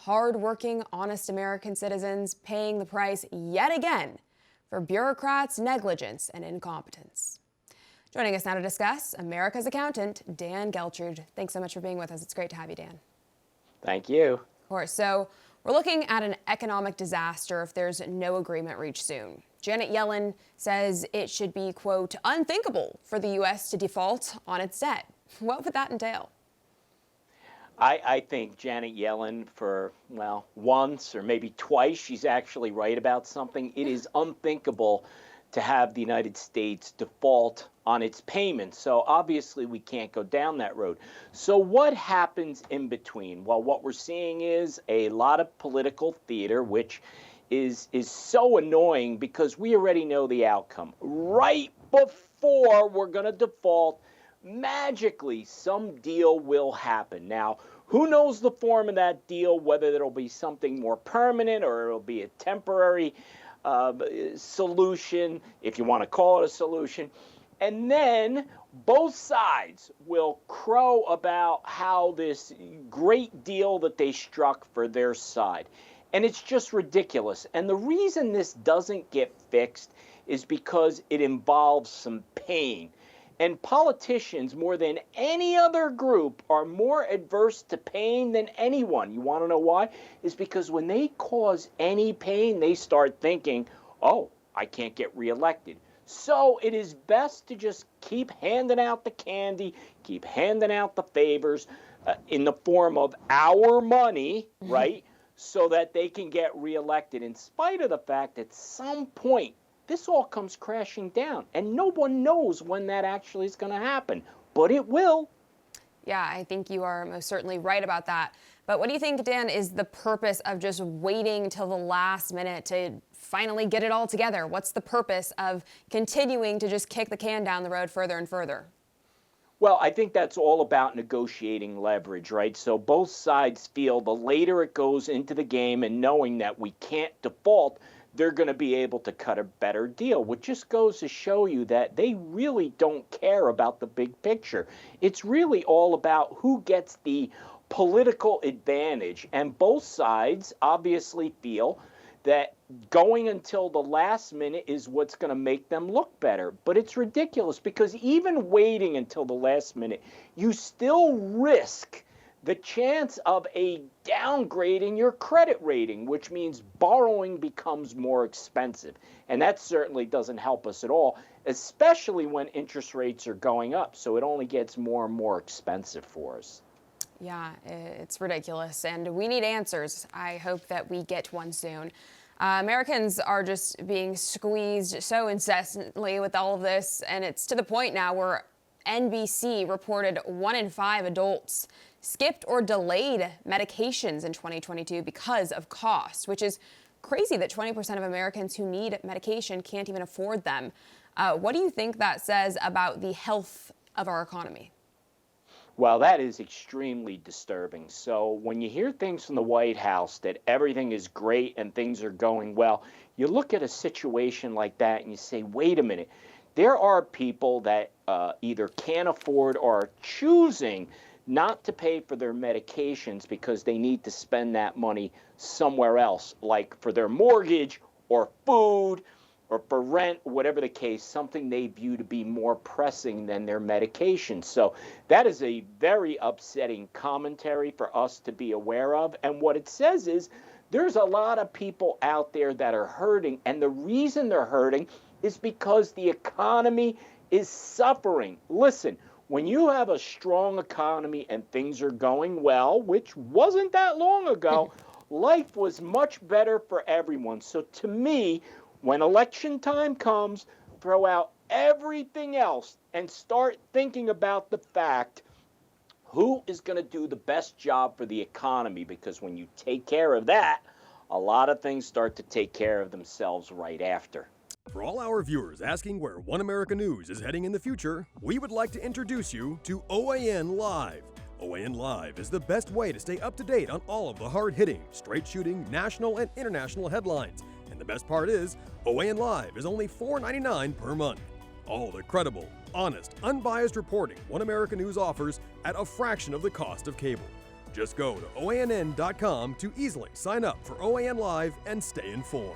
hard-working, honest American citizens paying the price yet again for bureaucrats' negligence and incompetence. Joining us now to discuss, America's accountant, Dan Geltrude. Thanks so much for being with us. It's great to have you, Dan. Thank you. Of course. So we're looking at an economic disaster if there's no agreement reached soon. Janet Yellen says it should be, quote, unthinkable for the U.S. to default on its debt. What would that entail? I think Janet Yellen, for, well, once or maybe twice, she's actually right about something. It is unthinkable to have the United States default on its payments. So obviously we can't go down that road. So what happens in between? Well, what we're seeing is a lot of political theater, which is so annoying because we already know the outcome. Right before we're going to default, magically some deal will happen. Now, who knows the form of that deal, whether it'll be something more permanent or it'll be a temporary solution, if you want to call it a solution. And then both sides will crow about how this great deal that they struck for their side. And it's just ridiculous. And the reason this doesn't get fixed is because it involves some pain. And politicians, more than any other group, are more adverse to pain than anyone. You want to know why? It's because when they cause any pain, they start thinking, oh, I can't get reelected. So it is best to just keep handing out the candy, keep handing out the favors in the form of our money, right, so that they can get reelected, in spite of the fact at some point this all comes crashing down, and no one knows when that actually is going to happen, but it will. Yeah, I think you are most certainly right about that. But what do you think, Dan, is the purpose of just waiting till the last minute to finally get it all together? What's the purpose of continuing to just kick the can down the road further and further? Well, I think that's all about negotiating leverage, right? So both sides feel the later it goes into the game and knowing that we can't default, they're going to be able to cut a better deal, which just goes to show you that they really don't care about the big picture. It's really all about who gets the political advantage, and both sides obviously feel that going until the last minute is what's going to make them look better. But it's ridiculous because even waiting until the last minute, you still risk the chance of a downgrade in your credit rating, which means borrowing becomes more expensive. And that certainly doesn't help us at all, especially when interest rates are going up. So it only gets more and more expensive for us. Yeah, it's ridiculous, and we need answers. I hope that we get one soon. Americans are just being squeezed so incessantly with all of this, and it's to the point now where NBC reported 1 in 5 adults skipped or delayed medications in 2022 because of cost, which is crazy that 20% of Americans who need medication can't even afford them. What do you think that says about the health of our economy? Well, that is extremely disturbing. So when you hear things from the White House that everything is great and things are going well, you look at a situation like that and you say, wait a minute, there are people that either can't afford or are choosing not to pay for their medications because they need to spend that money somewhere else, like for their mortgage or food or for rent, whatever the case, something they view to be more pressing than their medication. So that is a very upsetting commentary for us to be aware of. And what it says is there's a lot of people out there that are hurting, and the reason they're hurting is because the economy is suffering. Listen, when you have a strong economy and things are going well, which wasn't that long ago, life was much better for everyone. So to me, when election time comes, throw out everything else and start thinking about the fact who is going to do the best job for the economy, because when you take care of that, a lot of things start to take care of themselves right after. For all our viewers asking where One America News is heading in the future, we would like to introduce you to OAN Live. OAN Live is the best way to stay up to date on all of the hard-hitting, straight-shooting, national and international headlines. And the best part is, OAN Live is only $4.99 per month. All the credible, honest, unbiased reporting One America News offers at a fraction of the cost of cable. Just go to OANN.com to easily sign up for OAN Live and stay informed.